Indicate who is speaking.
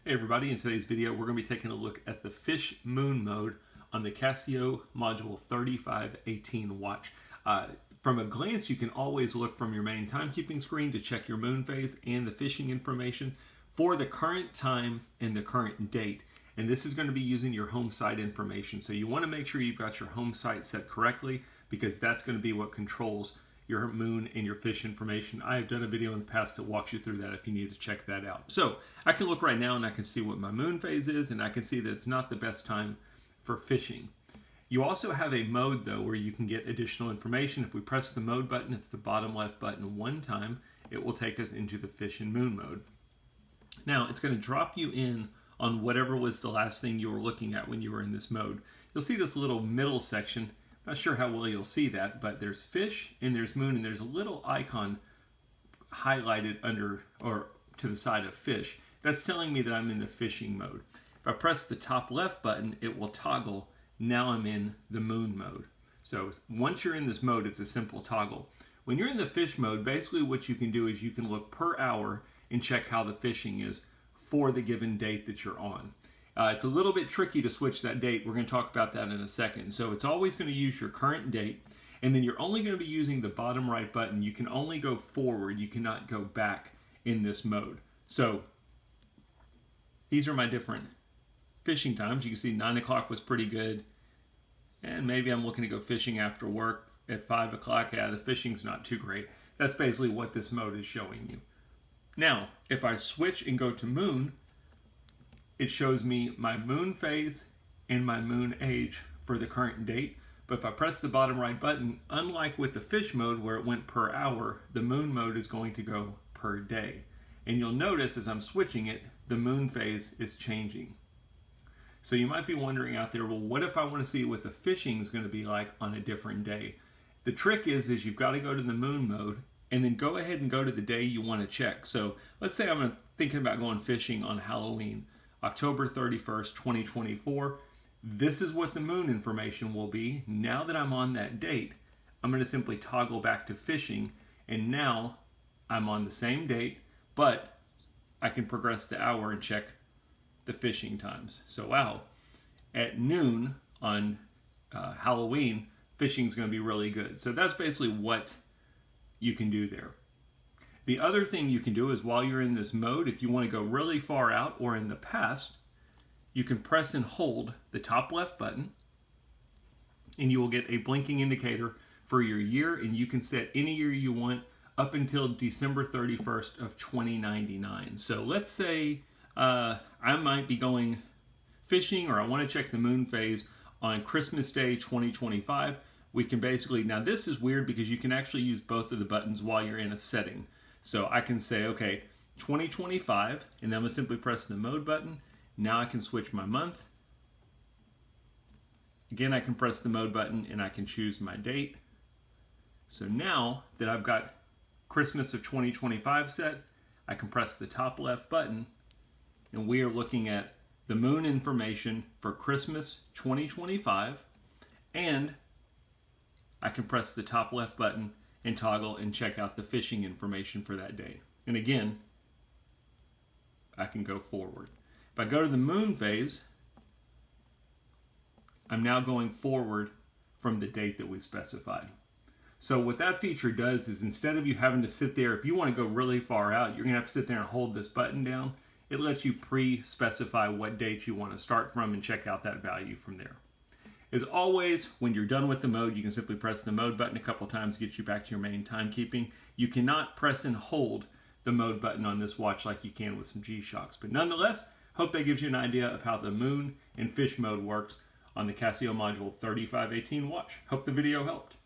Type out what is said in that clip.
Speaker 1: Hey everybody, in today's video we're going to be taking a look at the fish moon mode on the Casio Module 3518 watch. From a glance you can always look from your main timekeeping screen to check your moon phase and the fishing information for the current time and the current date. And this is going to be using your home site information. So you want to make sure you've got your home site set correctly because that's going to be what controls your moon and your fish information. I have done a video in the past that walks you through that if you need to check that out. So I can look right now and I can see what my moon phase is, and I can see that it's not the best time for fishing. You also have a mode though where you can get additional information. If we press the mode button, it's the bottom left button one time, it will take us into the fish and moon mode. Now it's going to drop you in on whatever was the last thing you were looking at when you were in this mode. You'll see this little middle section. Not sure how well you'll see that, but there's fish and there's moon, and there's a little icon highlighted under or to the side of fish. That's telling me that I'm in the fishing mode. If I press the top left button, it will toggle. Now I'm in the moon mode. So once you're in this mode, it's a simple toggle. When you're in the fish mode, basically what you can do is you can look per hour and check how the fishing is for the given date that you're on. It's a little bit tricky to switch that date. We're going to talk about that in a second. So it's always going to use your current date, and then you're only going to be using the bottom right button. You can only go forward. You cannot go back in this mode. So these are my different fishing times. You can see 9 o'clock was pretty good, and maybe I'm looking to go fishing after work at 5 o'clock. Yeah, the fishing's not too great. That's basically what this mode is showing you. Now, if I switch and go to moon, it shows me my moon phase and my moon age for the current date. But if I press the bottom right button, unlike with the fish mode where it went per hour, the moon mode is going to go per day. And you'll notice as I'm switching it, the moon phase is changing. So you might be wondering out there, well, what if I want to see what the fishing is going to be like on a different day? The trick is you've got to go to the moon mode and then go ahead and go to the day you want to check. So let's say I'm thinking about going fishing on Halloween, October 31st, 2024. This is what the moon information will be. Now that I'm on that date, I'm going to simply toggle back to fishing, and now I'm on the same date, but I can progress the hour and check the fishing times. So wow, at noon on Halloween, fishing is going to be really good. So that's basically what you can do there. The other thing you can do is while you're in this mode, if you want to go really far out or in the past, you can press and hold the top left button and you will get a blinking indicator for your year, and you can set any year you want up until December 31st of 2099. So let's say I might be going fishing, or I want to check the moon phase on Christmas Day 2025. We can basically, now this is weird because you can actually use both of the buttons while you're in a setting. So I can say, okay, 2025, and then I'm going to simply press the mode button. Now I can switch my month. Again, I can press the mode button and I can choose my date. So now that I've got Christmas of 2025 set, I can press the top left button, and we are looking at the moon information for Christmas 2025, and I can press the top left button and toggle and check out the fishing information for that day. And again, I can go forward. If I go to the moon phase, I'm now going forward from the date that we specified. So what that feature does is, instead of you having to sit there, if you want to go really far out, you're going to have to sit there and hold this button down. It lets you pre-specify what date you want to start from and check out that value from there. As always, when you're done with the mode, you can simply press the mode button a couple times to get you back to your main timekeeping. You cannot press and hold the mode button on this watch like you can with some G-Shocks. But nonetheless, hope that gives you an idea of how the moon and fish mode works on the Casio Module 3518 watch. Hope the video helped.